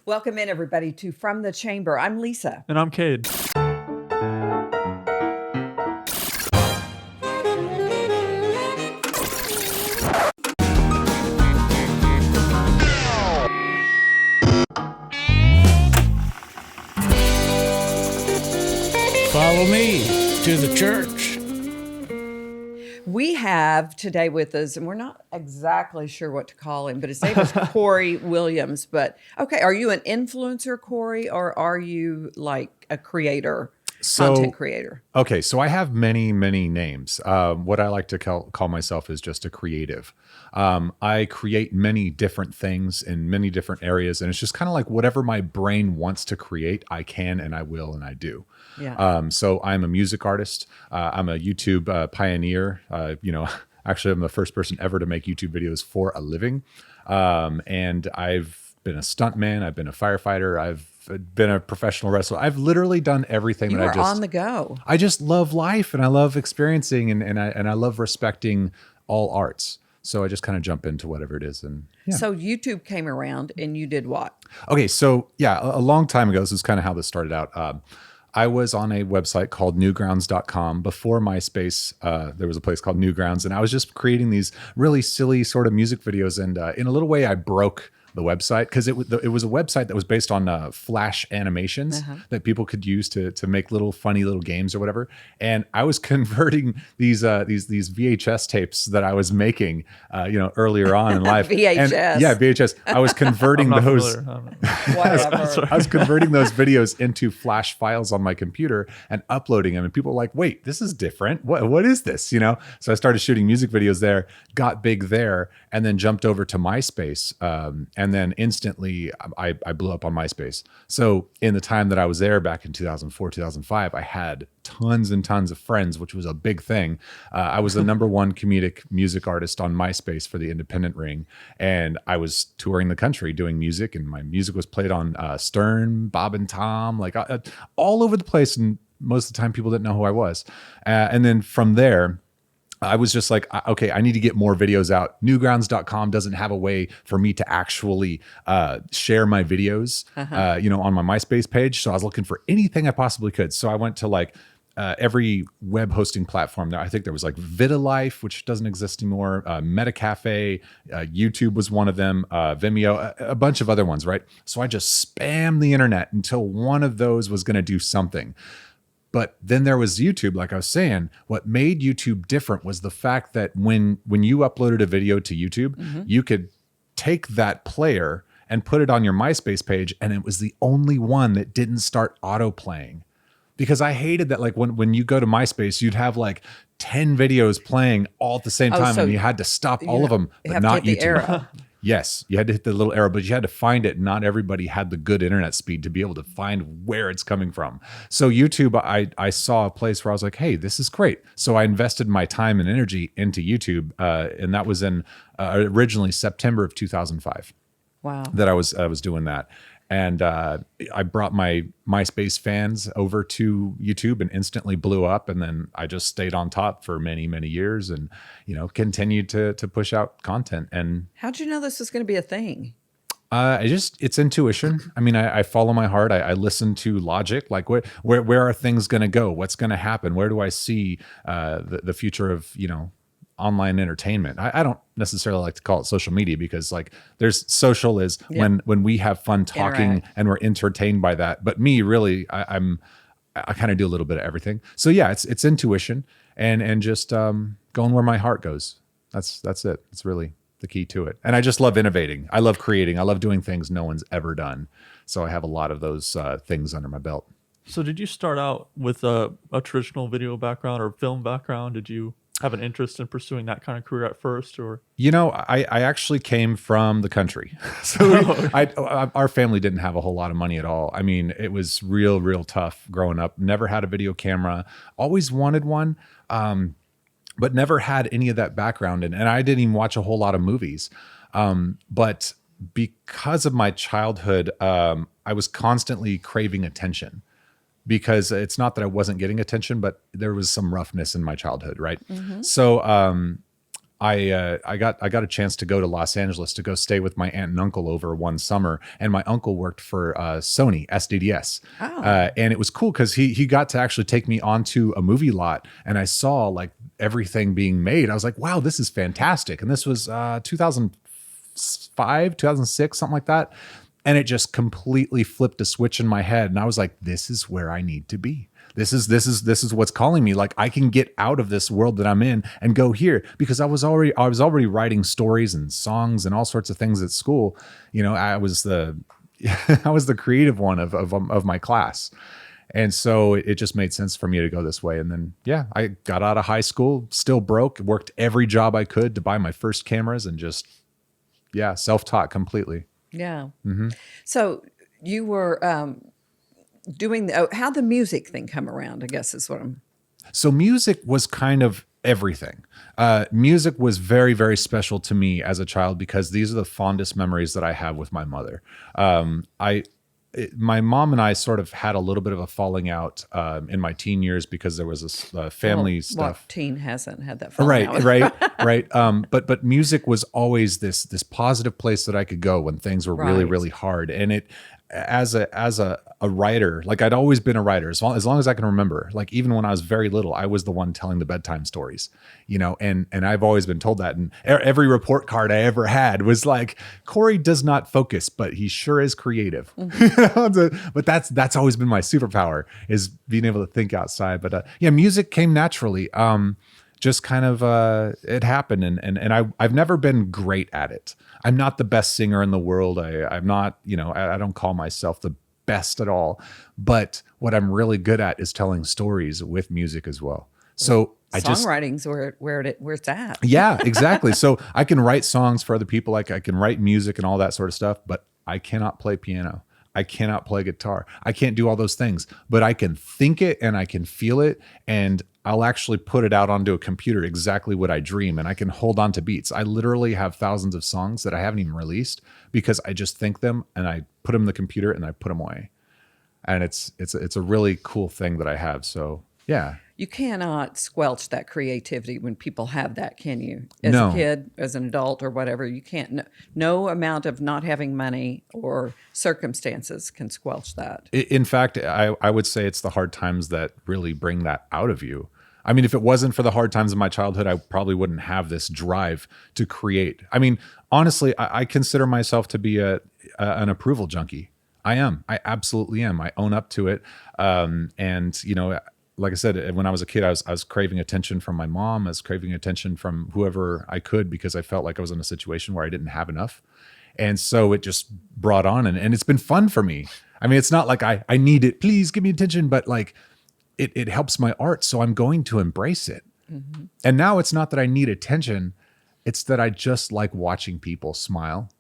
Welcome in, everybody, to From the Chamber. I'm Lisa. And I'm Cade. Follow me to the church. We have today with us, and we're not exactly sure what to call him, but his name is Cory Williams. But okay, are you an influencer, Cory, or are you like a creator, content creator? Okay, so I have many names. What I like to call myself is just a creative. I create many different things in many different areas, and it's just kind of like whatever my brain wants to create, I can and I will and I do. Yeah. So I'm a music artist. I'm a YouTube pioneer. Actually, I'm the first person ever to make YouTube videos for a living. And I've been a stuntman. I've been a firefighter. I've been a professional wrestler. I've literally done everything. You are on the go. I just love life and I love experiencing and I love respecting all arts. So I just kind of jump into whatever it is. And yeah. So YouTube came around and you did what? Okay, so yeah, a long time ago, this is kind of how this started out. I was on a website called newgrounds.com. Before MySpace, there was a place called Newgrounds, and I was just creating these really silly sort of music videos. And in a little way, I broke the website because it was a website that was based on Flash animations that people could use to make little funny little games or whatever. And I was converting these VHS tapes that I was making, earlier on in life. VHS. And, yeah, VHS. I was converting those. Whatever. I was converting those videos into Flash files on my computer and uploading them. And people were like, "Wait, this is different. What is this?" So I started shooting music videos there, got big there, and then jumped over to MySpace. And then instantly I blew up on MySpace. So in the time that I was there back in 2004, 2005, I had tons and tons of friends, which was a big thing. I was the #1 comedic music artist on MySpace for the independent ring. And I was touring the country doing music, and my music was played on Stern, Bob and Tom, like all over the place. And most of the time people didn't know who I was. And then from there, I was just like, okay, I need to get more videos out. Newgrounds.com doesn't have a way for me to actually share my videos, on my MySpace page. So I was looking for anything I possibly could. So I went to every web hosting platform. I think there was like VidaLife, which doesn't exist anymore. MetaCafe, YouTube was one of them. Vimeo, a bunch of other ones, right? So I just spammed the internet until one of those was going to do something. But then there was YouTube, like I was saying. What made YouTube different was the fact that when you uploaded a video to YouTube, you could take that player and put it on your MySpace page, and it was the only one that didn't start auto-playing. Because I hated that, like when you go to MySpace, you'd have like 10 videos playing all at the same time, and you had to stop all of them, but not YouTube. The arrow. Yes, you had to hit the little arrow, but you had to find it. Not everybody had the good internet speed to be able to find where it's coming from. So YouTube, I saw a place where I was like, hey, this is great. So I invested my time and energy into YouTube, and that was in originally September of 2005. Wow. That I was doing that. And I brought my MySpace fans over to YouTube and instantly blew up. And then I just stayed on top for many years and, continued to push out content. And how'd you know this was going to be a thing? It's intuition. I mean, I follow my heart. I listen to logic. Like where are things going to go? What's going to happen? Where do I see the future of, online entertainment? I don't necessarily like to call it social media because there's social is when we have fun talking and we're entertained by that. But me, really, I kind of do a little bit of everything. So yeah, it's intuition and just going where my heart goes. That's it. It's really the key to it. And I just love innovating. I love creating. I love doing things no one's ever done. So I have a lot of those things under my belt. So did you start out with a traditional video background or film background? Did you have an interest in pursuing that kind of career at first, or? I actually came from the country. So our family didn't have a whole lot of money at all. I mean, it was real tough growing up. Never had a video camera, always wanted one, but never had any of that background. And I didn't even watch a whole lot of movies. But because of my childhood, I was constantly craving attention. Because it's not that I wasn't getting attention, but there was some roughness in my childhood, right? So I got a chance to go to Los Angeles to go stay with my aunt and uncle over one summer, and my uncle worked for Sony SDDS, and it was cool because he got to actually take me onto a movie lot, and I saw like everything being made. I was like, wow, this is fantastic, and this was 2005, 2006, something like that, and it just completely flipped a switch in my head, and I was like, this is where I need to be. This is what's calling me. Like I can get out of this world that I'm in and go here, because I was already writing stories and songs and all sorts of things at school. You know, I was the I was the creative one of my class. And so it just made sense for me to go this way. And then, yeah, I got out of high school, still broke, worked every job I could to buy my first cameras, and just, yeah, self-taught completely. Yeah. So you were doing how the music thing come around, I guess is what I'm. So music was kind of everything. Music was very, very special to me as a child, because these are the fondest memories that I have with my mother. My mom and I sort of had a little bit of a falling out in my teen years, because there was this family stuff. What teen hasn't had that falling out? Right. But music was always this positive place that I could go when things were really, really hard. And it, as a writer, like I'd always been a writer as long as I can remember. Like even when I was very little, I was the one telling the bedtime stories, you know, and I've always been told that. And every report card I ever had was like, Cory does not focus, but he sure is creative. But that's always been my superpower, is being able to think outside. But yeah, music came naturally. Just kind of it happened, and I've never been great at it. I'm not the best singer in the world. I'm not, you know, I don't call myself the best at all. But what I'm really good at is telling stories with music as well. So songwriting's where it's at. Yeah, exactly. So I can write songs for other people. Like I can write music and all that sort of stuff, but I cannot play piano. I cannot play guitar. I can't do all those things, but I can think it and I can feel it, and I'll actually put it out onto a computer exactly what I dream, and I can hold on to beats. I literally have thousands of songs that I haven't even released because I just think them and I put them in the computer and I put them away. And it's a really cool thing that I have. So yeah. You cannot squelch that creativity when people have that, can you? As No. a kid, as an adult, or whatever, you can't. No amount of not having money or circumstances can squelch that. In fact, I would say it's the hard times that really bring that out of you. I mean, if it wasn't for the hard times of my childhood, I probably wouldn't have this drive to create. I mean, honestly, I consider myself to be an approval junkie. I am. I absolutely am. I own up to it. And, you know, like I said, when I was a kid, I was craving attention from my mom. I was craving attention from whoever I could, because I felt like I was in a situation where I didn't have enough. And so it just brought on, and it's been fun for me. I mean, it's not like I need it, please give me attention, but like it helps my art. So I'm going to embrace it. Mm-hmm. And now it's not that I need attention. It's that I just like watching people smile.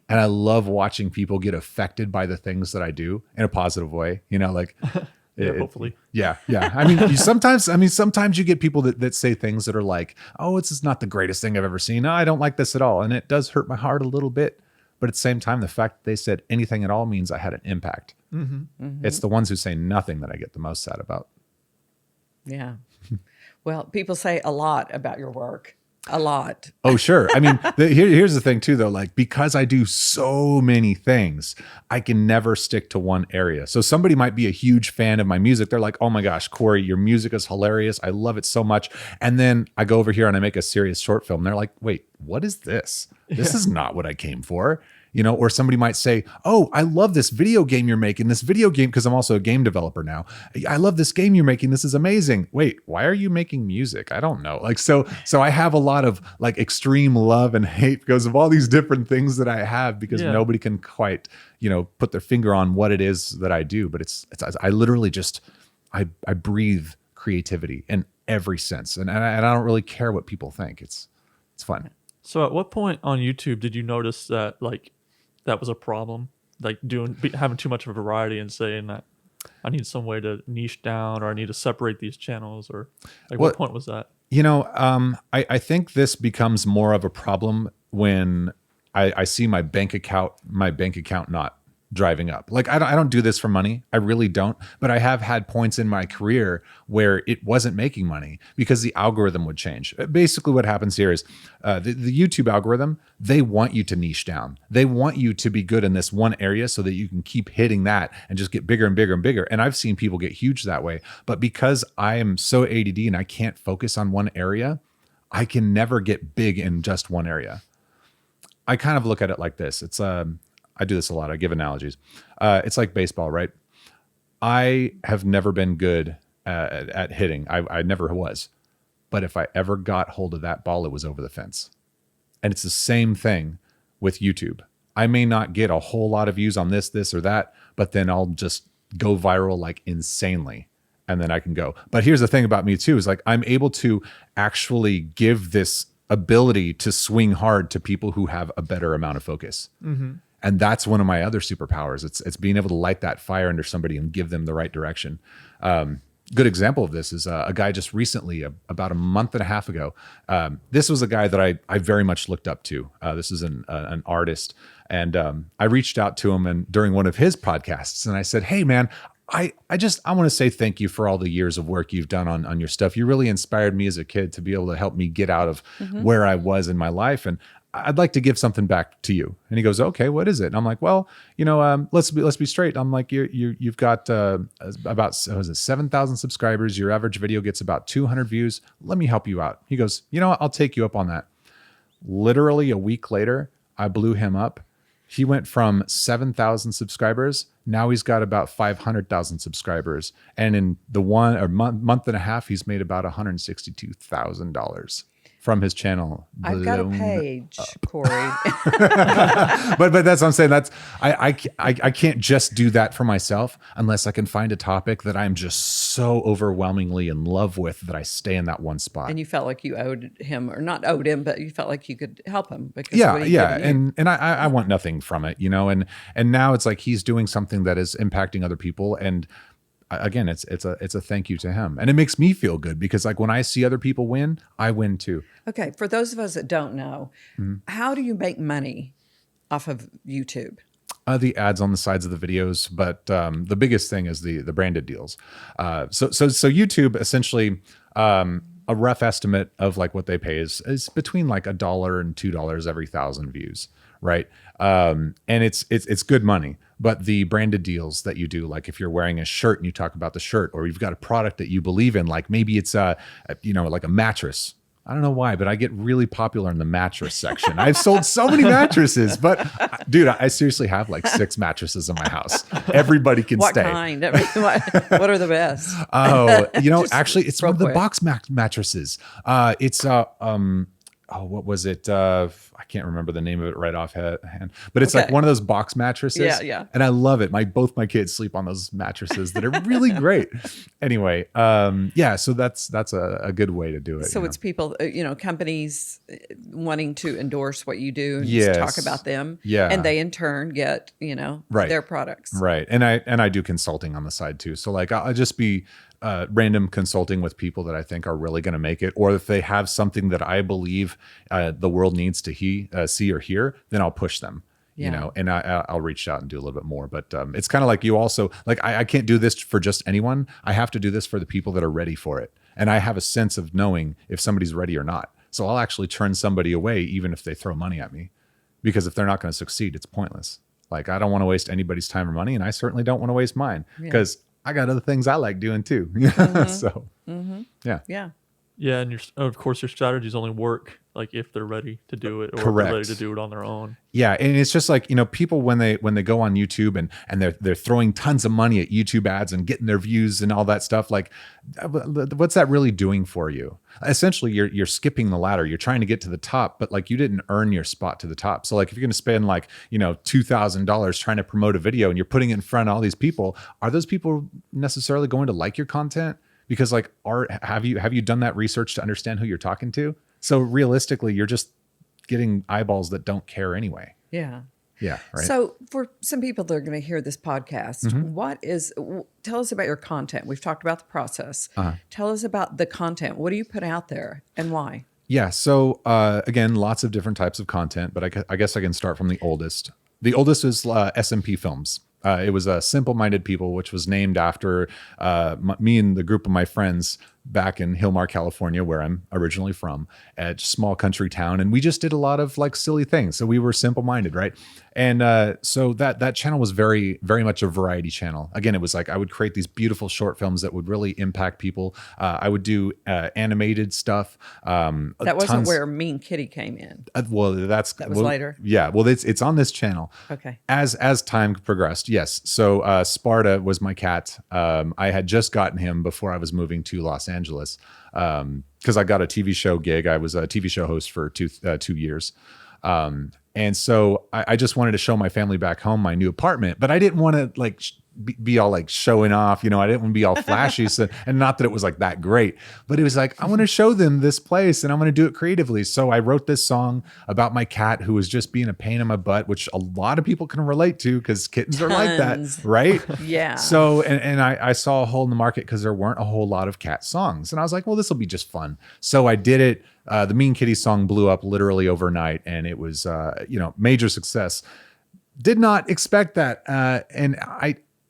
And I love watching people get affected by the things that I do in a positive way, you know, like, Yeah, hopefully. Yeah. I mean, sometimes you get people that say things that are like, oh, this is not the greatest thing I've ever seen. No, I don't like this at all. And it does hurt my heart a little bit. But at the same time, the fact that they said anything at all means I had an impact. Mm-hmm. Mm-hmm. It's the ones who say nothing that I get the most sad about. Yeah. Well, people say a lot about your work. A lot. Oh, sure. I mean, here's the thing too, though, like, because I do so many things, I can never stick to one area. So somebody might be a huge fan of my music. They're like, oh my gosh, Cory, your music is hilarious. I love it so much. And then I go over here and I make a serious short film. They're like, wait, what is this? This is not what I came for. You know, or somebody might say, oh, I love this video game you're making. This video game, because I'm also a game developer now. I love this game you're making. This is amazing. Wait, why are you making music? I don't know. Like, so I have a lot of like extreme love and hate because of all these different things that I have, because nobody can quite, you know, put their finger on what it is that I do. But I literally just, I breathe creativity in every sense. And I don't really care what people think. It's fun. So at what point on YouTube did you notice that that was a problem, like having too much of a variety and saying that I need some way to niche down, or I need to separate these channels, or like what point was that? You know, I think this becomes more of a problem when I see my bank account not driving up. Like I don't do this for money. I really don't. But I have had points in my career where it wasn't making money because the algorithm would change. Basically what happens here is the YouTube algorithm, they want you to niche down. They want you to be good in this one area so that you can keep hitting that and just get bigger and bigger and bigger. And I've seen people get huge that way. But because I am so ADD and I can't focus on one area, I can never get big in just one area. I kind of look at it like this. It's I do this a lot. I give analogies. It's like baseball, right? I have never been good at hitting. I never was. But if I ever got hold of that ball, it was over the fence. And it's the same thing with YouTube. I may not get a whole lot of views on this, or that, but then I'll just go viral like insanely. And then I can go. But here's the thing about me too, is like I'm able to actually give this ability to swing hard to people who have a better amount of focus. Mm-hmm. And that's one of my other superpowers. It's being able to light that fire under somebody and give them the right direction. Good example of this is a guy just recently, about a month and a half ago. This was a guy that I very much looked up to. This is an artist. And I reached out to him and during one of his podcasts and I said, hey man, I want to say thank you for all the years of work you've done on your stuff. You really inspired me as a kid to be able to help me get out of where I was in my life. And I'd like to give something back to you. And he goes, okay, what is it? And I'm like, well, let's be straight. I'm like, you've got about 7,000 subscribers. Your average video gets about 200 views. Let me help you out. He goes, you know what? I'll take you up on that. Literally a week later, I blew him up. He went from 7,000 subscribers. Now he's got about 500,000 subscribers. And in the month and a half, he's made about $162,000 from his channel. I've got a page, Cory. but that's what I'm saying. That's I can't just do that for myself unless I can find a topic that I'm just so overwhelmingly in love with that I stay in that one spot. And you felt like you owed him, or not owed him, but you felt like you could help him because yeah. And I want nothing from it, and now it's like he's doing something that is impacting other people. And again, it's a thank you to him. And it makes me feel good because like when I see other people win, I win too. Okay. For those of us that don't know, how do you make money off of YouTube? The ads on the sides of the videos, but the biggest thing is the branded deals. So YouTube essentially, a rough estimate of like what they pay is between like $1 and $2 every 1,000 views, right? And it's good money. But the branded deals that you do, like if you're wearing a shirt and you talk about the shirt, or you've got a product that you believe in, like maybe it's like a mattress. I don't know why, but I get really popular in the mattress section. I've sold so many mattresses, but dude, I seriously have like 6 mattresses in my house. Everybody can stay. What kind? I mean, what are the best? Oh, actually, it's one of the box mattresses. It's what was it? I can't remember the name of it right offhand, but it's like one of those box mattresses. Yeah. And I love it. Both my kids sleep on those mattresses that are really great. Anyway, so that's a good way to do it. So it's people, companies wanting to endorse what you do and yes. just talk about them. Yeah. And they in turn get, right. their products. Right. And I do consulting on the side too. So like I'll just be random consulting with people that I think are really going to make it, or if they have something that I believe the world needs to see or hear, then I'll push them. And I'll reach out and do a little bit more. But it's kind of like you also, like I can't do this for just anyone. I have to do this for the people that are ready for it. And I have a sense of knowing if somebody's ready or not. So I'll actually turn somebody away even if they throw money at me, because if they're not going to succeed, it's pointless. Like I don't want to waste anybody's time or money, and I certainly don't want to waste mine because I got other things I like doing too. So yeah. Yeah, and of course your strategies only work like if they're ready to do it, or if Correct. they're ready to do it on their own. Yeah, and it's just like, people when they go on YouTube and they're throwing tons of money at YouTube ads and getting their views and all that stuff, like what's that really doing for you? Essentially, you're skipping the ladder. You're trying to get to the top, but like you didn't earn your spot to the top. So like if you're going to spend like, $2,000 trying to promote a video and you're putting it in front of all these people, are those people necessarily going to like your content? Because like, have you done that research to understand who you're talking to? So realistically, you're just getting eyeballs that don't care anyway. Yeah. Yeah. Right. So for some people that are going to hear this podcast, tell us about your content. We've talked about the process. Tell us about the content. What do you put out there and why? Yeah. So again, lots of different types of content, but I guess I can start from the oldest. The oldest is SMPFilms. It was Simple-Minded People, which was named after me and the group of my friends back in Hillmar, California, where I'm originally from, a small country town. And we just did a lot of like silly things. So we were simple-minded, right? And so that channel was very, very much a variety channel. Again, it was like I would create these beautiful short films that would really impact people. I would do animated stuff. That wasn't where MeanKitty came in. That was later. Yeah, well, it's on this channel. Okay. As time progressed, yes. So Sparta was my cat. I had just gotten him before I was moving to Los Angeles because I got a TV show gig. I was a TV show host for 2 years. And so I just wanted to show my family back home my new apartment, but I didn't want to like be all like showing off, I didn't want to be all flashy. So, and not that it was like that great, but it was like, I want to show them this place and I'm going to do it creatively. So I wrote this song about my cat who was just being a pain in my butt, which a lot of people can relate to because kittens are like that, right? Yeah. So, and I saw a hole in the market because there weren't a whole lot of cat songs. And I was like, well, this will be just fun. So I did it. The MeanKitty song blew up literally overnight and it was, major success. Did not expect that. And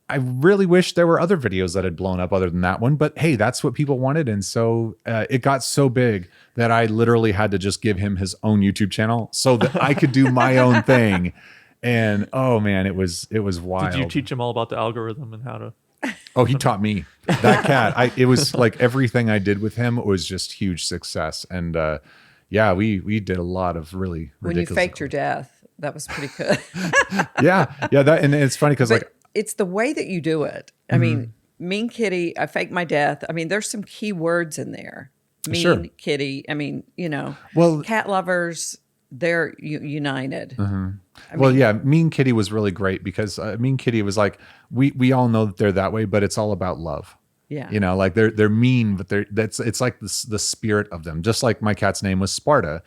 I really wish there were other videos that had blown up other than that one, but hey, that's what people wanted. And so it got so big that I literally had to just give him his own YouTube channel so that I could do my own thing. And oh man, it was wild. Did you teach him all about the algorithm and how to? Oh, he taught me. That cat. It was like everything I did with him was just huge success. And yeah, we did a lot of really ridiculous. When you faked your death, that was pretty good. yeah. That, and it's funny because like it's the way that you do it. I mean, MeanKitty, I faked my death. I mean, there's some key words in there. MeanKitty. I mean, well, cat lovers, they're united. MeanKitty was really great because MeanKitty was like, we all know that they're that way, but it's all about love. Yeah. Like they're mean, but it's like the spirit of them. Just like my cat's name was Sparta.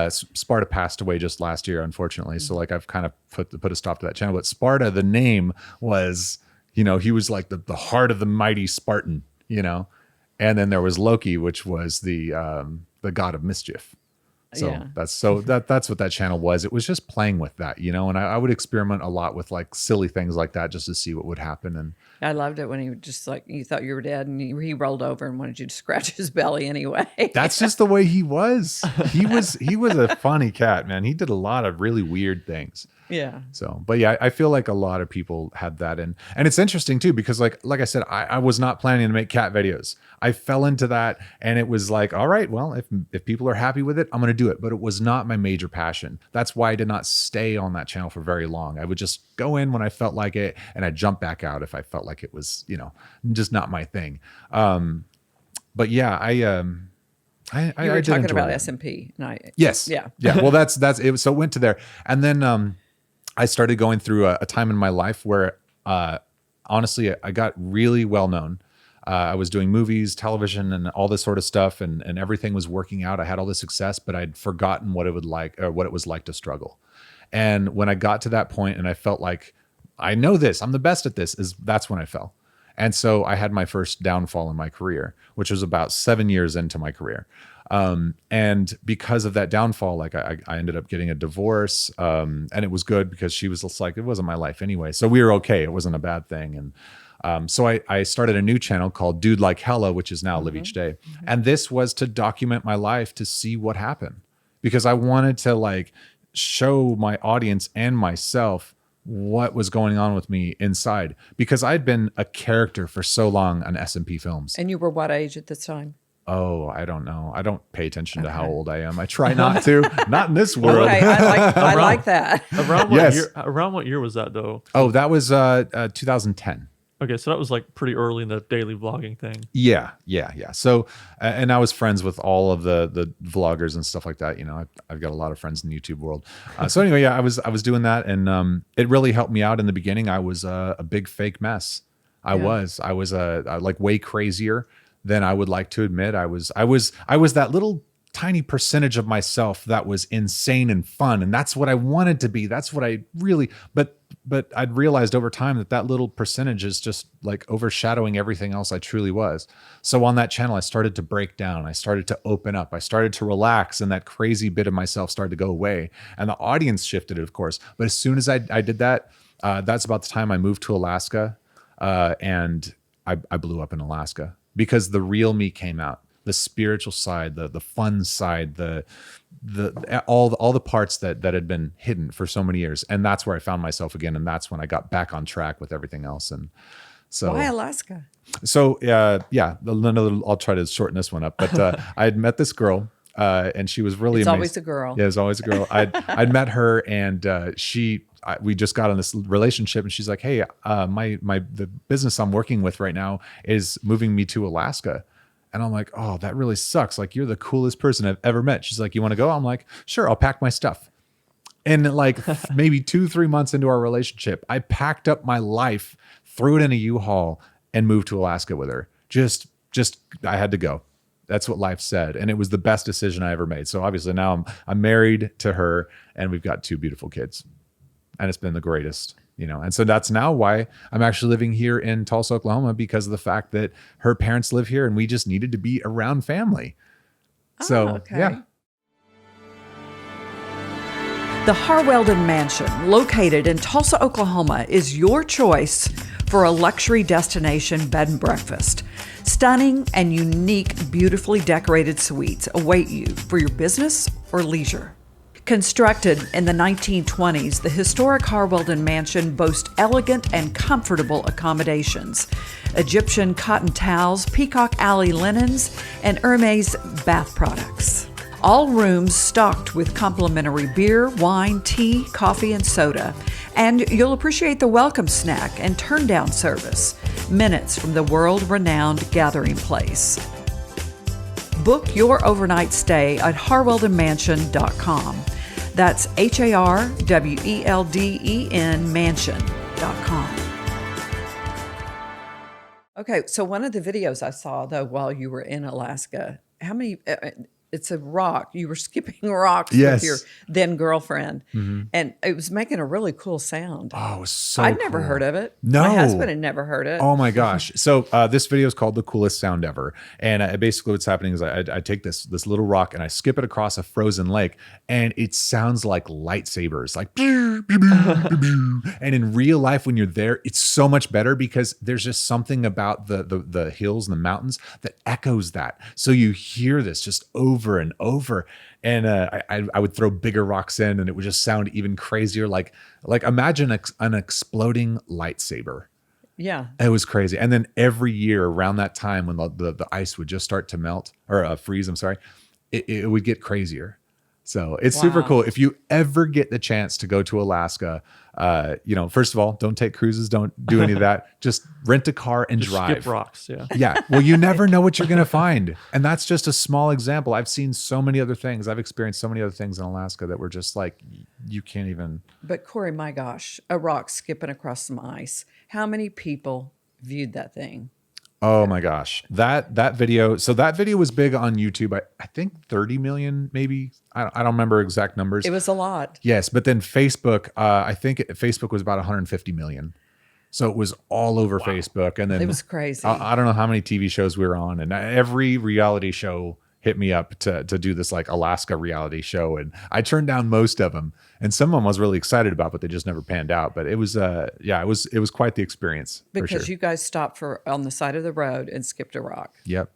Sparta passed away just last year, unfortunately. So like I've kind of put a stop to that channel. But Sparta, the name was, he was like the heart of the mighty Spartan, And then there was Loki, which was the god of mischief. So that's what that channel was. It was just playing with that, and I would experiment a lot with like silly things like that just to see what would happen. And I loved it when he just like, you thought you were dead and he rolled over and wanted you to scratch his belly anyway. That's just the way he was. He was a funny cat, man. He did a lot of really weird things. Yeah. So, but yeah, I feel like a lot of people had that. And it's interesting too, because like I said, I was not planning to make cat videos. I fell into that and it was like, all right, well, if people are happy with it, I'm going to do it. But it was not my major passion. That's why I did not stay on that channel for very long. I would just go in when I felt like it and I'd jump back out if I felt like it was, just not my thing. But yeah, you were talking about SMP. Yes. Yeah. Yeah. Well, that's it. So it went to there. And then I started going through a time in my life where honestly, I got really well known. I was doing movies, television, and all this sort of stuff, and everything was working out. I had all this success, but I'd forgotten what it was like to struggle. And when I got to that point, and I felt like I know this, I'm the best at this, that's when I fell. And so I had my first downfall in my career, which was about 7 years into my career. And because of that downfall, like I ended up getting a divorce, and it was good because she was just like, it wasn't my life anyway. So we were okay. It wasn't a bad thing. And so I started a new channel called Dude Like Hella, which is now LiveEachDay. And this was to document my life to see what happened, because I wanted to like show my audience and myself what was going on with me inside, because I'd been a character for so long on SMPFilms. And you were what age at this time? Oh, I don't know. I don't pay attention to how old I am. I try not to. Not in this world. Okay, I like that. Around what year was that though? Oh, that was 2010. Okay, so that was like pretty early in the daily vlogging thing. Yeah. So, and I was friends with all of the vloggers and stuff like that. I've got a lot of friends in the YouTube world. So anyway, yeah, I was doing that, and it really helped me out in the beginning. I was a big fake mess. I was like way crazier than I would like to admit. I was that little tiny percentage of myself that was insane and fun. And that's what I wanted to be. That's what I really, but I'd realized over time that little percentage is just like overshadowing everything else I truly was. So on that channel, I started to break down. I started to open up. I started to relax, and that crazy bit of myself started to go away. And the audience shifted, of course. But as soon as I did that, that's about the time I moved to Alaska, and I blew up in Alaska because the real me came out. The spiritual side, the fun side, all the parts that had been hidden for so many years, and that's where I found myself again, and that's when I got back on track with everything else. And so, why Alaska? So I'll try to shorten this one up. But I had met this girl, and she was really amazing. Always a girl. Yeah, it's always a girl. I'd met her, and we just got on this relationship, and she's like, "Hey, the business I'm working with right now is moving me to Alaska." And I'm like, oh, that really sucks. Like, you're the coolest person I've ever met. She's like, you want to go? I'm like, sure, I'll pack my stuff. And like maybe 2-3 months into our relationship, I packed up my life, threw it in a U-Haul, and moved to Alaska with her. Just I had to go. That's what life said. And it was the best decision I ever made. So obviously now I'm married to her, and we've got 2 beautiful kids. And it's been the greatest. And so that's now why I'm actually living here in Tulsa, Oklahoma, because of the fact that her parents live here and we just needed to be around family. Okay. Yeah. The Harweldon Mansion, located in Tulsa, Oklahoma, is your choice for a luxury destination bed and breakfast. Stunning and unique, beautifully decorated suites await you for your business or leisure. Constructed in the 1920s, the historic Harweldon Mansion boasts elegant and comfortable accommodations, Egyptian cotton towels, Peacock Alley linens, and Hermes bath products. All rooms stocked with complimentary beer, wine, tea, coffee, and soda. And you'll appreciate the welcome snack and turn-down service, minutes from the world-renowned gathering place. Book your overnight stay at harweldonmansion.com. That's HARWELDEN mansion.com. Okay, so one of the videos I saw, though, while you were in Alaska, how many... it's a rock. You were skipping rocks with your then girlfriend, and it was making a really cool sound. Oh, it was so I'd never cool. heard of it. No. My husband had never heard it. Oh my gosh. So this video is called The Coolest Sound Ever. And basically what's happening is I take this little rock and I skip it across a frozen lake, and it sounds like lightsabers, like and in real life when you're there, it's so much better because there's just something about the hills and the mountains that echoes that. So you hear this just over and over. And I would throw bigger rocks in, and it would just sound even crazier. Like imagine an exploding lightsaber. Yeah. It was crazy. And then every year around that time when the ice would just start to melt or freeze, I'm sorry, it would get crazier. So it's super cool. If you ever get the chance to go to Alaska, first of all, don't take cruises, don't do any of that. Just rent a car and drive. Skip rocks, yeah. Yeah. Well, you never know what you're going to find. And that's just a small example. I've seen so many other things. I've experienced so many other things in Alaska that were just like, you can't even. But Cory, my gosh, a rock skipping across some ice. How many people viewed that thing? Oh my gosh. That video. So that video was big on YouTube. I think 30 million, maybe. I don't remember exact numbers. It was a lot. Yes. But then Facebook, I think Facebook was about 150 million. So it was all over Facebook. And then It was crazy. I don't know how many TV shows we were on. And every reality show hit me up to do this like Alaska reality show. And I turned down most of them. And some of them I was really excited about, but they just never panned out. But it was, it was quite the experience. Because for sure. you guys stopped on the side of the road and skipped a rock. Yep.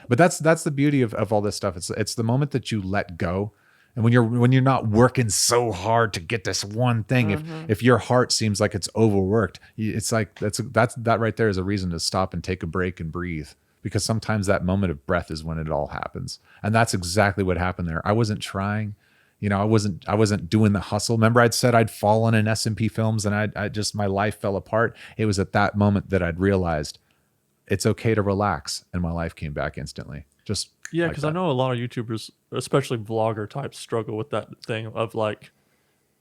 But that's the beauty of all this stuff. It's the moment that you let go. And when you're not working so hard to get this one thing, if your heart seems like it's overworked, it's like that right there is a reason to stop and take a break and breathe. Because sometimes that moment of breath is when it all happens. And that's exactly what happened there. I wasn't trying, I wasn't doing the hustle. Remember I'd said I'd fallen in SMPFilms and I just, my life fell apart. It was at that moment that I'd realized it's okay to relax. And my life came back instantly. Because I know a lot of YouTubers, especially vlogger types, struggle with that thing of like,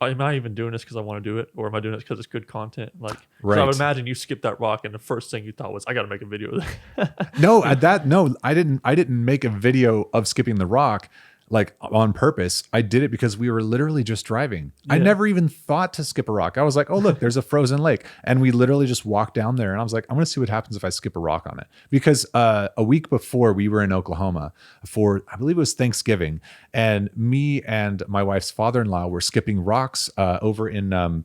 am I even doing this because I want to do it, or am I doing it because it's good content? Like, 'cause I Right. would imagine you skipped that rock, and the first thing you thought was, I got to make a video of that. No, I didn't make a video of skipping the rock like on purpose. I did it because we were literally just driving. I Yeah. never even thought to skip a rock. I was like, oh, look, there's a frozen lake. And we literally just walked down there, and I was like, I'm going to see what happens if I skip a rock on it. Because a week before, we were in Oklahoma for, I believe it was Thanksgiving, and me and my wife's father-in-law were skipping rocks over in Tahlequah?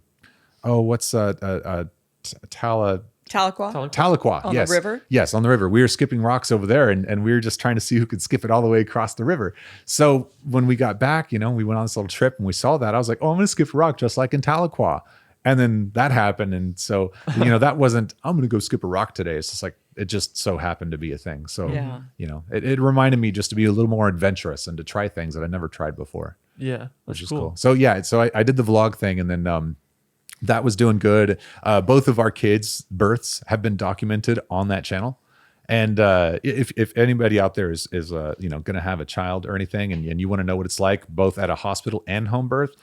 Tahlequah, On the yes. river? Yes, on the river. We were skipping rocks over there, and we were just trying to see who could skip it all the way across the river. So when we got back, we went on this little trip and we saw that. I was like, oh, I'm going to skip a rock just like in Tahlequah. And then that happened. And so, that wasn't, I'm going to go skip a rock today. It's just like, it just so happened to be a thing. So, Yeah. it reminded me just to be a little more adventurous and to try things that I never tried before, Yeah, which is cool. cool. So yeah, so I did the vlog thing, and then, that was doing good. Both of our kids' births have been documented on that channel. And if anybody out there is going to have a child or anything, and you want to know what it's like both at a hospital and home birth,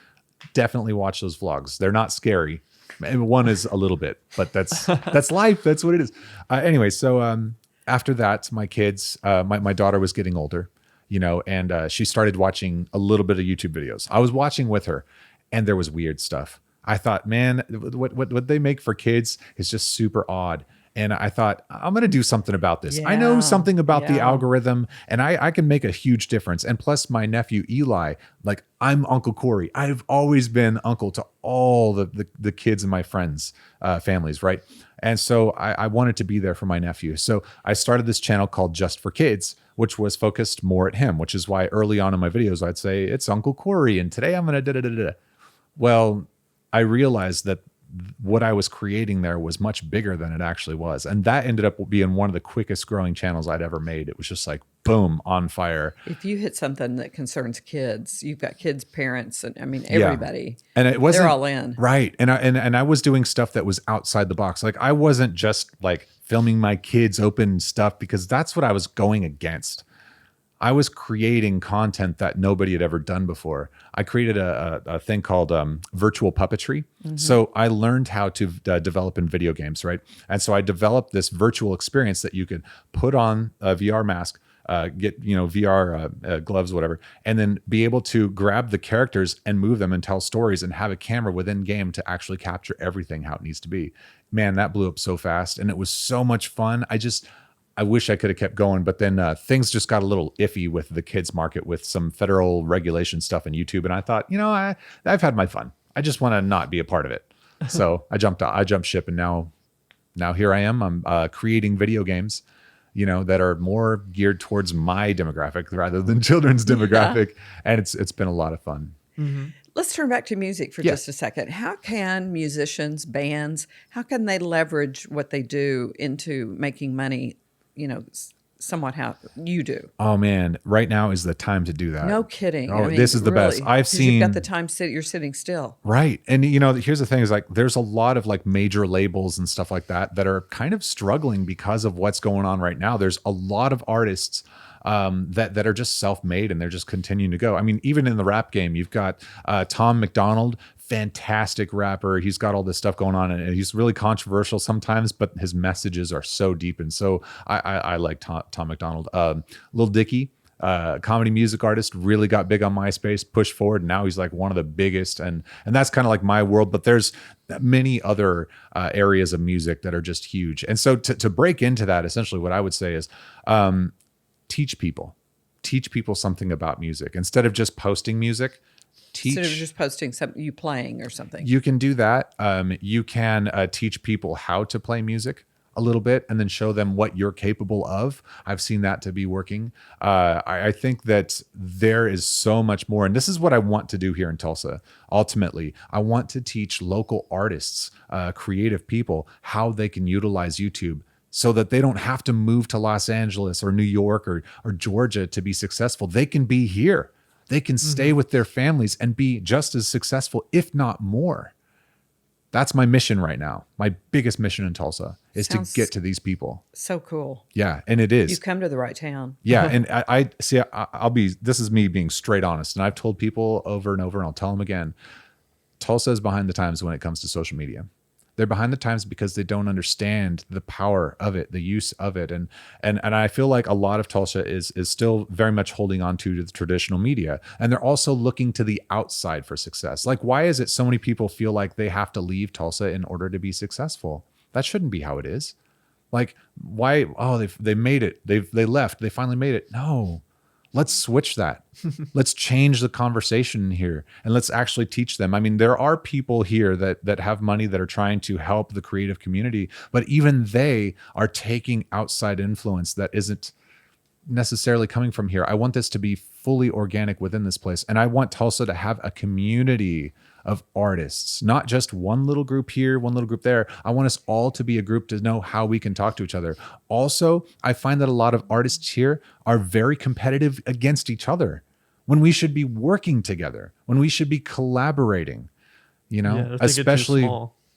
definitely watch those vlogs. They're not scary. And one is a little bit, but that's life. That's what it is. Anyway, so after that, my kids, my daughter was getting older, and she started watching a little bit of YouTube videos. I was watching with her, and there was weird stuff. I thought, man, what they make for kids is just super odd. And I thought, I'm going to do something about this. I know Yeah, something about the yeah. algorithm, and I can make a huge difference. And plus my nephew, Eli, like, I'm Uncle Cory. I've always been uncle to all the kids in my friends' families, right? And so I wanted to be there for my nephew. So I started this channel called JustForKids, which was focused more at him, which is why early on in my videos, I'd say, it's Uncle Cory, and today I'm going to da-da-da-da. Well, I realized that what I was creating there was much bigger than it actually was. And that ended up being one of the quickest growing channels I'd ever made. It was just like, boom, on fire. If you hit something that concerns kids, you've got kids, parents, and everybody. And it wasn't, they're all in. Right. And I was doing stuff that was outside the box. Like, I wasn't just like filming my kids open stuff, because that's what I was going against. I was creating content that nobody had ever done before. I created a thing called virtual puppetry. So I learned how to develop in video games, right? And so I developed this virtual experience that you could put on a VR mask, get VR gloves, whatever, and then be able to grab the characters and move them and tell stories and have a camera within game to actually capture everything how it needs to be. Man, that blew up so fast, and it was so much fun. I wish I could have kept going, but then things just got a little iffy with the kids market, with some federal regulation stuff in YouTube. And I thought, I've had my fun. I just want to not be a part of it. So I jumped ship, and now here I am. I'm creating video games, that are more geared towards my demographic rather than children's demographic. And it's been a lot of fun. Let's turn back to music for Yeah. just a second. How can musicians, bands, how can they leverage what they do into making money, somewhat how you do? Oh man, right now is the time to do that. No kidding. Oh, this is the best. I've 'cause seen. You've got the time you're sitting still. Right. And here's the thing is, like, there's a lot of like major labels and stuff like that are kind of struggling because of what's going on right now. There's a lot of artists that are just self-made, and they're just continuing to go. I mean, even in the rap game, you've got Tom McDonald, fantastic rapper. He's got all this stuff going on, and he's really controversial sometimes, but his messages are so deep. And so I like Tom McDonald. Lil Dicky, comedy music artist, really got big on MySpace, pushed forward. And now he's like one of the biggest. And that's kind of like my world, but there's many other areas of music that are just huge. And so to break into that, essentially what I would say is, teach people something about music instead of just posting music. Instead of just posting something you playing or something. You can do that. You can teach people how to play music a little bit, and then show them what you're capable of. I've seen that to be working. I think that there is so much more, and this is what I want to do here in Tulsa. Ultimately, I want to teach local artists, creative people, how they can utilize YouTube, so that they don't have to move to Los Angeles or New York or Georgia to be successful. They can be here. They can stay with their families and be just as successful, if not more. That's my mission right now. My biggest mission in Tulsa is to get to these people. So cool. Yeah, and it is. You've come to the right town. Yeah, and I see. This is me being straight honest, and I've told people over and over, and I'll tell them again. Tulsa is behind the times when it comes to social media. They're behind the times because they don't understand the power of it, the use of it. And I feel like a lot of Tulsa is still very much holding on to the traditional media. And they're also looking to the outside for success. Like, why is it so many people feel like they have to leave Tulsa in order to be successful? That shouldn't be how it is. Like, why? Oh, they made it. They left. They finally made it. No. Let's switch that. Let's change the conversation here and let's actually teach them. I mean, there are people here that have money that are trying to help the creative community, but even they are taking outside influence that isn't necessarily coming from here. I want this to be fully organic within this place. And I want Tulsa to have a community of artists, not just one little group here, one little group there. I want us all to be a group to know how we can talk to each other. Also, I find that a lot of artists here are very competitive against each other when we should be working together, when we should be collaborating, you know, especially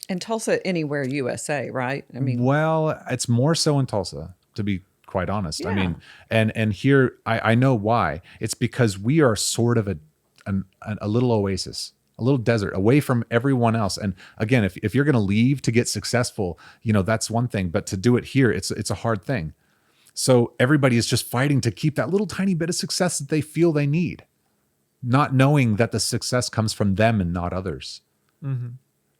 in Tulsa, anywhere USA, right? I mean, well, it's more so in Tulsa, to be quite honest. Yeah. I mean, and here I know why. It's because we are sort of a little oasis, a little desert away from everyone else. And again, if you're going to leave to get successful, you know, that's one thing, but to do it here, it's a hard thing. So everybody is just fighting to keep that little tiny bit of success that they feel they need, not knowing that the success comes from them and not others. Mm-hmm.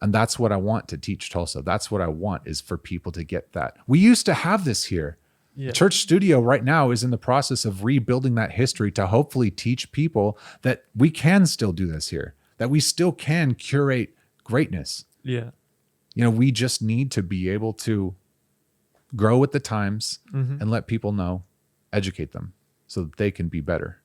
And that's what I want to teach Tulsa. That's what I want, is for people to get that. We used to have this here. Yeah. Church Studio right now is in the process of rebuilding that history to hopefully teach people that we can still do this here, that we still can curate greatness. Yeah. You know, we just need to be able to grow with the times and let people know, educate them so that they can be better.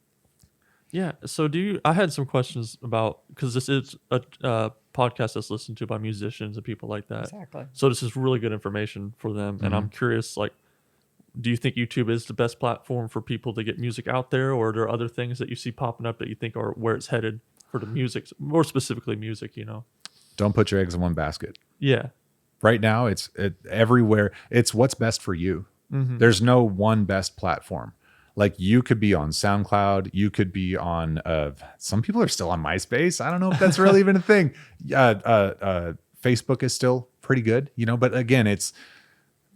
Yeah. So I had some questions about, because this is a podcast that's listened to by musicians and people like that. Exactly. So this is really good information for them. And I'm curious, like, do you think YouTube is the best platform for people to get music out there, or are there other things that you see popping up that you think are where it's headed for the music, more specifically music, you know? Don't put your eggs in one basket. Yeah. Right now, it's everywhere. It's what's best for you. Mm-hmm. There's no one best platform. Like, you could be on SoundCloud. You could be on, some people are still on MySpace. I don't know if that's really even a thing. Facebook is still pretty good, you know, but again, it's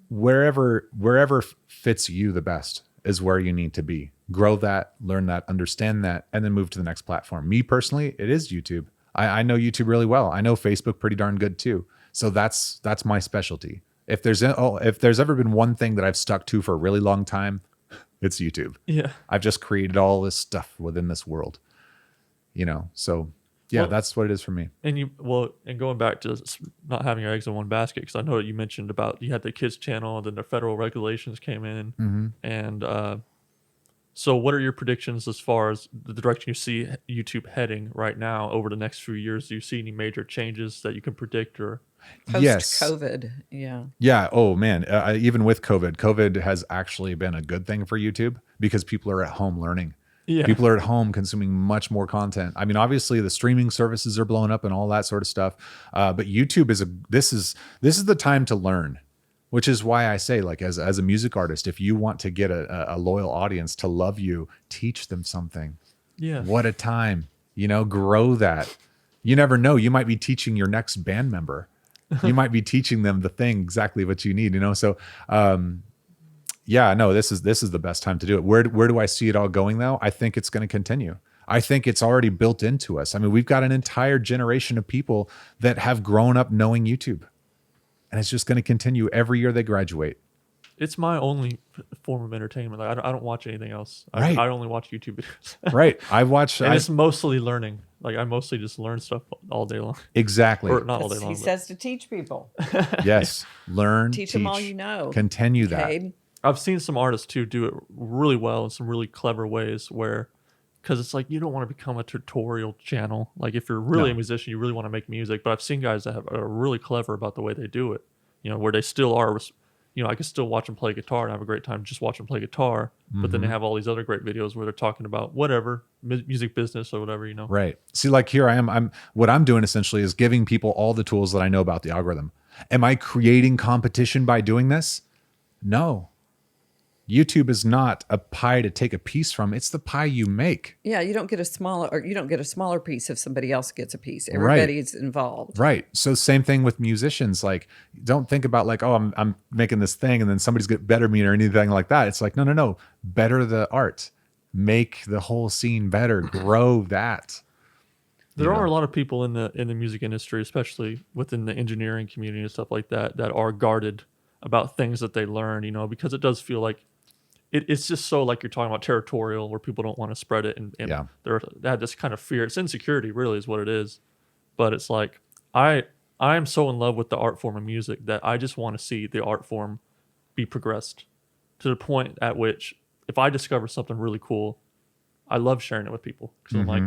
wherever fits you the best is where you need to be. Grow that, learn that, understand that, and then move to the next platform. Me personally, it is YouTube. I know YouTube really well. I know Facebook pretty darn good too. So that's my specialty. If there's ever been one thing that I've stuck to for a really long time, it's YouTube. Yeah. I've just created all this stuff within this world, you know? So yeah, well, that's what it is for me. And going back to not having your eggs in one basket, because I know that you mentioned about you had the kids channel and then the federal regulations came in. And so what are your predictions as far as the direction you see YouTube heading right now over the next few years? Do you see any major changes that you can predict, or? Post-COVID, yeah. Yeah, oh man, even with COVID has actually been a good thing for YouTube because people are at home learning. Yeah. People are at home consuming much more content. I mean, obviously the streaming services are blowing up and all that sort of stuff. But YouTube this is the time to learn, which is why I say, like, as a music artist, if you want to get a loyal audience to love you, teach them something. Yeah. What a time, you know, grow that. You never know. You might be teaching your next band member. You might be teaching them the thing exactly what you need, you know? So, yeah, no, this is the best time to do it. Where do I see it all going though? I think it's going to continue. I think it's already built into us. I mean, we've got an entire generation of people that have grown up knowing YouTube, and it's just going to continue every year they graduate. It's my only form of entertainment. Like, I don't watch anything else. Right. I only watch YouTube videos. Right. It's mostly learning. Like, I mostly just learn stuff all day long. Exactly. Or not all day long. He says to teach people. Yes. Learn. Teach them all you know. Continue that. I've seen some artists too do it really well in some really clever ways because it's like, you don't want to become a tutorial channel. Like, if you're really a musician, you really want to make music. But I've seen guys that are really clever about the way they do it, you know, where they still are, you know, I can still watch them play guitar and have a great time just watching them play guitar. But then they have all these other great videos where they're talking about whatever, music business or whatever, you know. Right. See, like, here I am. What I'm doing essentially is giving people all the tools that I know about the algorithm. Am I creating competition by doing this? No. YouTube is not a pie to take a piece from. It's the pie you make. Yeah, you don't get a smaller piece if somebody else gets a piece. Everybody's involved. Right. So same thing with musicians. Like, don't think about like, oh, I'm making this thing and then somebody's get better me or anything like that. It's like, no. Better the art. Make the whole scene better. Grow that. There are a lot of people in the music industry, especially within the engineering community and stuff like that, that are guarded about things that they learn, because it does feel like it's just so, like you're talking about, territorial, where people don't want to spread it, and they have this kind of fear. It's insecurity, really, is what it is. But it's like I am so in love with the art form of music that I just want to see the art form be progressed to the point at which if I discover something really cool, I love sharing it with people, because I'm like,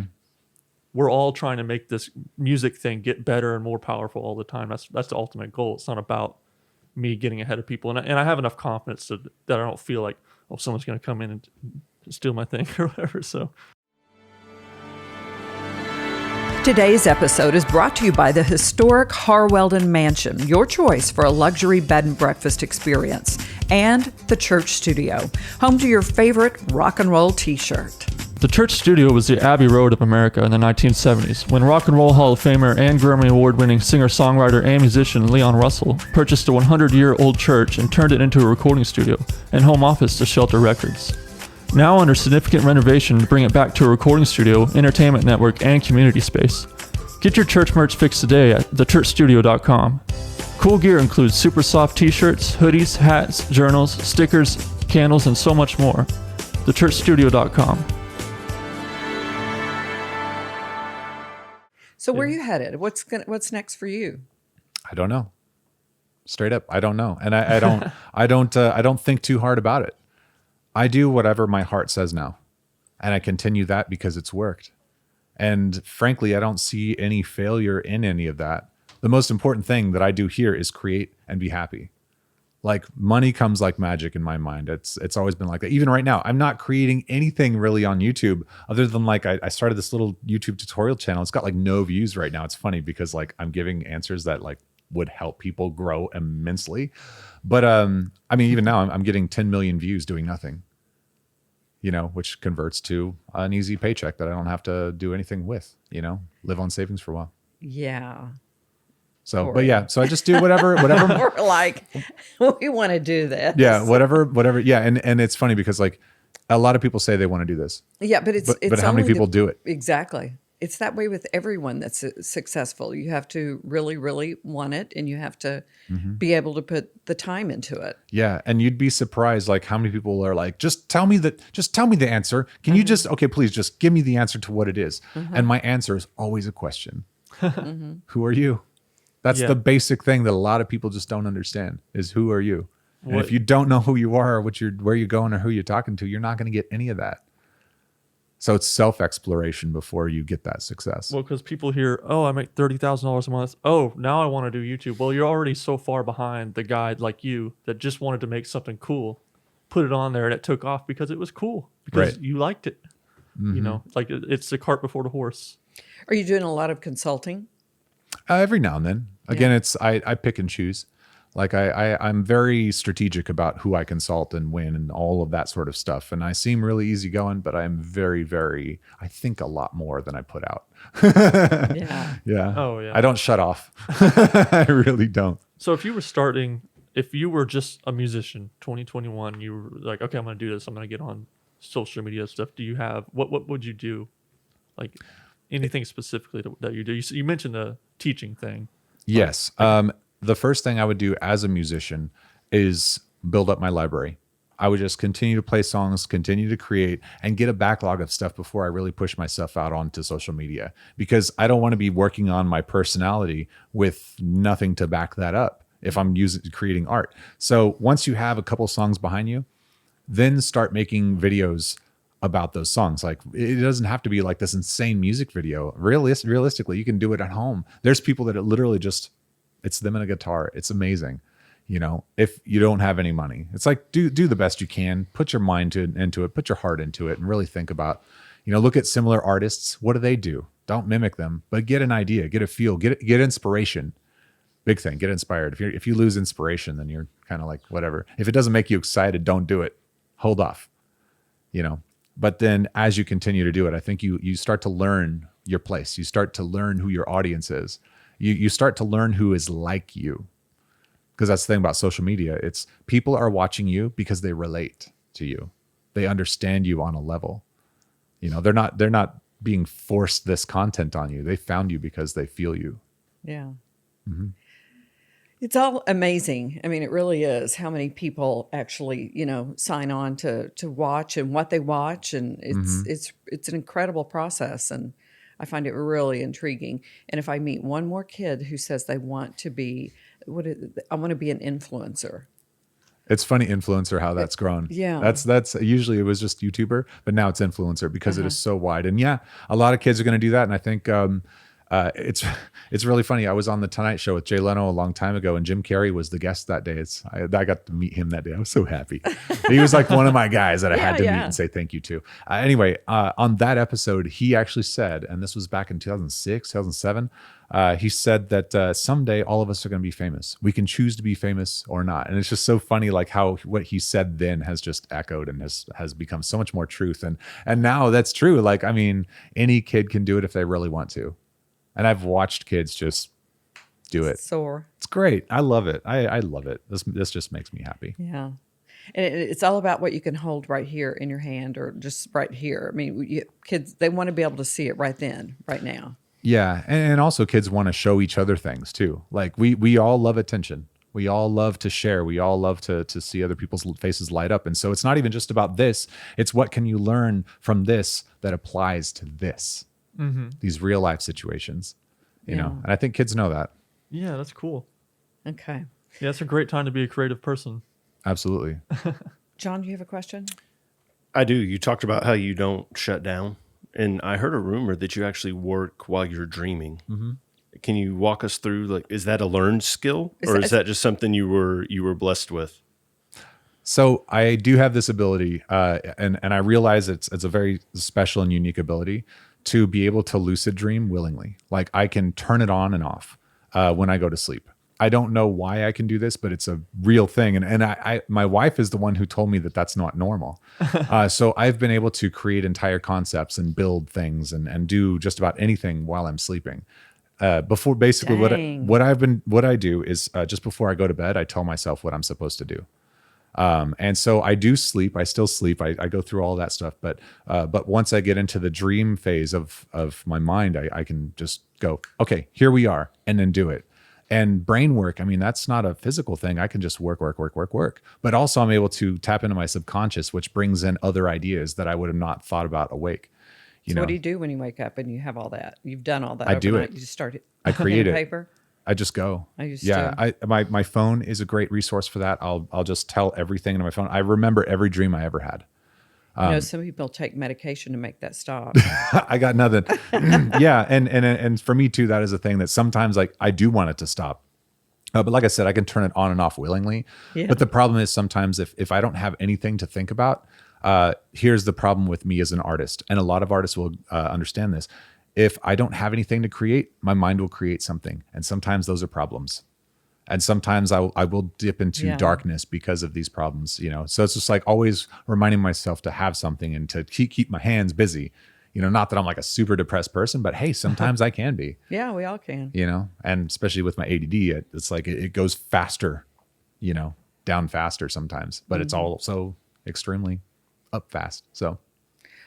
we're all trying to make this music thing get better and more powerful all the time. That's the ultimate goal. It's not about me getting ahead of people, and I have enough confidence that I don't feel like, oh, someone's going to come in and steal my thing or whatever. So Today's episode is brought to you by the historic Harweldon Mansion, your choice for a luxury bed and breakfast experience, and the Church Studio, home to your favorite rock and roll t-shirt. the Church Studio was the Abbey Road of America in the 1970s, when Rock and Roll Hall of Famer and Grammy Award-winning singer-songwriter and musician Leon Russell purchased a 100-year-old church and turned it into a recording studio and home office to Shelter Records. Now under significant renovation to bring it back to a recording studio, entertainment network, and community space. Get your church merch fixed today at thechurchstudio.com. Cool gear includes super soft t-shirts, hoodies, hats, journals, stickers, candles, and so much more. Thechurchstudio.com. So where are you headed? What's next for you? I don't know. Straight up, I don't know, and I don't think too hard about it. I do whatever my heart says now, and I continue that because it's worked. And frankly, I don't see any failure in any of that. The most important thing that I do here is create and be happy. Like, money comes like magic in my mind. It's always been like that. Even right now, I'm not creating anything really on YouTube other than like I started this little YouTube tutorial channel. It's got like no views right now. It's funny because like I'm giving answers that like would help people grow immensely. But I mean, even now I'm getting 10 million views doing nothing, which converts to an easy paycheck that I don't have to do anything with, live on savings for a while. Yeah. So, Cory. but yeah, so I just do whatever. We're like, we want to do this. Yeah, whatever. Yeah, and it's funny because like a lot of people say they want to do this. Yeah, but it's how many people do it? Exactly. It's that way with everyone that's successful. You have to really, really want it, and you have to be able to put the time into it. Yeah, and you'd be surprised like how many people are like, just tell me the answer. Can you please just give me the answer to what it is? And my answer is always a question. Who are you? That's the basic thing that a lot of people just don't understand is who are you? And if you don't know who you are or where you're going or who you're talking to, you're not going to get any of that. So it's self-exploration before you get that success. Well, because people hear, oh, I make $30,000 a month. Oh, now I want to do YouTube. Well, you're already so far behind the guy like you that just wanted to make something cool, put it on there, and it took off because it was cool, because you liked it. Like it's the cart before the horse. Are you doing a lot of consulting? Every now and then. Again, it's I pick and choose. Like I'm very strategic about who I consult and when and all of that sort of stuff. And I seem really easygoing, but I'm very, very, I think a lot more than I put out. Yeah. Oh, yeah. I don't shut off. I really don't. So if you were just a musician, 2021, you were like, okay, I'm going to do this. I'm going to get on social media stuff. Do you have, what would you do? Like anything specifically that you do? You mentioned the teaching thing. Yes. The first thing I would do as a musician is build up my library. I would just continue to play songs, continue to create, and get a backlog of stuff before I really push myself out onto social media, because I don't want to be working on my personality with nothing to back that up if I'm creating art. So once you have a couple songs behind you, then start making videos about those songs. Like, it doesn't have to be like this insane music video. Realistically, you can do it at home. There's people that literally just, it's them and a guitar. It's amazing. If you don't have any money, it's like, do the best you can, put your mind into it, put your heart into it, and really think about, look at similar artists. What do they do? Don't mimic them, but get an idea, get a feel, get inspiration. Big thing, get inspired. If you lose inspiration, then you're kind of like, whatever. If it doesn't make you excited, don't do it. hold off, you know. But then as you continue to do it, I think you start to learn your place. You start to learn who your audience is. You start to learn who is like you. Because that's the thing about social media. It's people are watching you because they relate to you. They understand you on a level. You know, they're not being forced this content on you. They found you because they feel you. Yeah. Mm-hmm. It's all amazing. I mean, it really is how many people actually, you know, sign on to watch and what they watch. And it's an incredible process. And I find it really intriguing. And if I meet one more kid who says they want to be, I want to be an influencer. It's funny, influencer, how that's grown. Yeah. That's usually it was just YouTuber, but now it's influencer because it is so wide. And yeah, a lot of kids are going to do that. And I think it's really funny. I was on the Tonight Show with Jay Leno a long time ago, and Jim Carrey was the guest that day. I got to meet him that day. I was so happy. He was like one of my guys that I had to meet and say thank you to. Anyway, on that episode, he actually said, and this was back in 2006, 2007, he said that someday all of us are going to be famous. We can choose to be famous or not. And it's just so funny, like how what he said then has just echoed and has become so much more truth. And now that's true. Like, I mean, any kid can do it if they really want to. And I've watched kids just do it. Soar. It's great. I love it. I love it. This just makes me happy. Yeah. And it's all about what you can hold right here in your hand or just right here. I mean, kids, they want to be able to see it right then, right now. Yeah. And also kids want to show each other things too. Like we all love attention. We all love to share. We all love to see other people's faces light up. And so it's not even just about this. It's what can you learn from this that applies to this, these real life situations, you know? And I think kids know that. Yeah, that's cool. Okay. Yeah, it's a great time to be a creative person. Absolutely. John, do you have a question? I do. You talked about how you don't shut down. And I heard a rumor that you actually work while you're dreaming. Mm-hmm. Can you walk us through, like, is that a learned skill or is that just something you were blessed with? So I do have this ability, and I realize it's a very special and unique ability to be able to lucid dream willingly. Like I can turn it on and off when I go to sleep. I don't know why I can do this, but it's a real thing. And I my wife is the one who told me that that's not normal. So I've been able to create entire concepts and build things and do just about anything while I'm sleeping. Before basically what I do is just before I go to bed, I tell myself what I'm supposed to do. And so I do sleep. I still sleep. I go through all that stuff. But once I get into the dream phase of my mind, I can just go, okay, here we are, and then do it. And brain work, I mean, that's not a physical thing. I can just work. But also I'm able to tap into my subconscious, which brings in other ideas that I would have not thought about awake. So what do you do when you wake up and you have all that? You've done all that. I do it. You just start it. I create it. Paper. I just go. My phone is a great resource for that. I'll just tell everything into my phone. I remember every dream I ever had. Some people take medication to make that stop. I got nothing. Yeah, and for me too, that is a thing that sometimes like I do want it to stop. But like I said, I can turn it on and off willingly. Yeah. But the problem is sometimes if I don't have anything to think about, here's the problem with me as an artist. And a lot of artists will understand this. If I don't have anything to create, my mind will create something. And sometimes those are problems. And sometimes I will dip into darkness because of these problems, you know? So it's just like always reminding myself to have something and to keep my hands busy, you know, not that I'm like a super depressed person, but hey, sometimes I can be. Yeah, we all can. You know, and especially with my ADD, it's like it goes faster, you know, down faster sometimes, but it's also extremely up fast. So.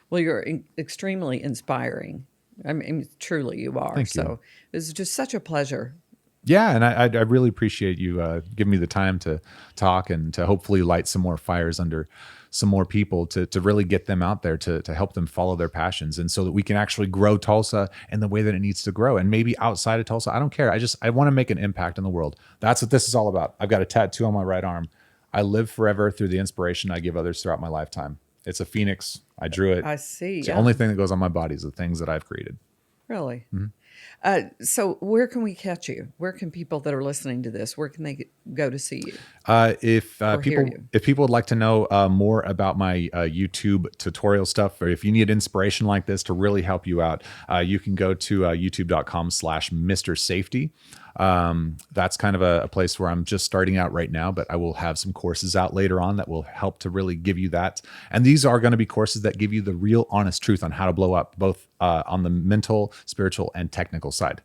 Well, you're extremely inspiring. I mean, truly you are. Thank you. So it's just such a pleasure. Yeah, and I really appreciate you giving me the time to talk and to hopefully light some more fires under some more people to really get them out there to help them follow their passions, and so that we can actually grow Tulsa in the way that it needs to grow. And maybe outside of Tulsa, I don't care. I want to make an impact in the world. That's what this is all about. I've got a tattoo on my right arm. I live forever through the inspiration I give others throughout my lifetime. It's a phoenix. I drew it. I see. It's the only thing that goes on my body is the things that I've created. Really? Mm-hmm. So where can we catch you? Where can people that are listening to this, where can they go to see you? If people would like to know more about my YouTube tutorial stuff, or if you need inspiration like this to really help you out, you can go to youtube.com/Mr. Safety. That's kind of a place where I'm just starting out right now, but I will have some courses out later on that will help to really give you that. And these are going to be courses that give you the real honest truth on how to blow up, both on the mental, spiritual, and technical side.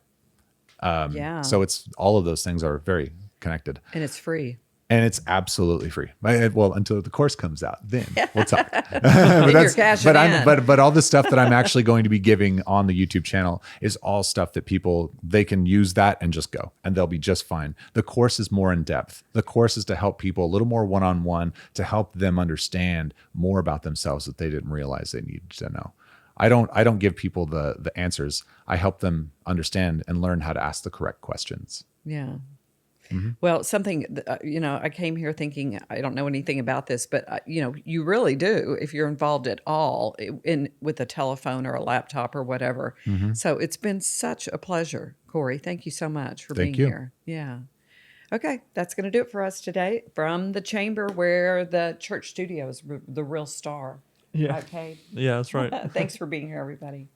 So it's all of those things are very connected. And it's free. And it's absolutely free. Well, until the course comes out, then we'll talk. But all the stuff that I'm actually going to be giving on the YouTube channel is all stuff that they can use that and just go, and they'll be just fine. The course is more in depth. The course is to help people a little more one-on-one, to help them understand more about themselves that they didn't realize they needed to know. I don't give people the answers. I help them understand and learn how to ask the correct questions. Yeah. Mm-hmm. Well, something, I came here thinking, I don't know anything about this, but, you really do if you're involved at all with a telephone or a laptop or whatever. Mm-hmm. So it's been such a pleasure, Cory. Thank you so much for being here. Yeah. Okay. That's going to do it for us today from the chamber where the church studio is the real star. Yeah. Okay. Yeah, that's right. Thanks for being here, everybody.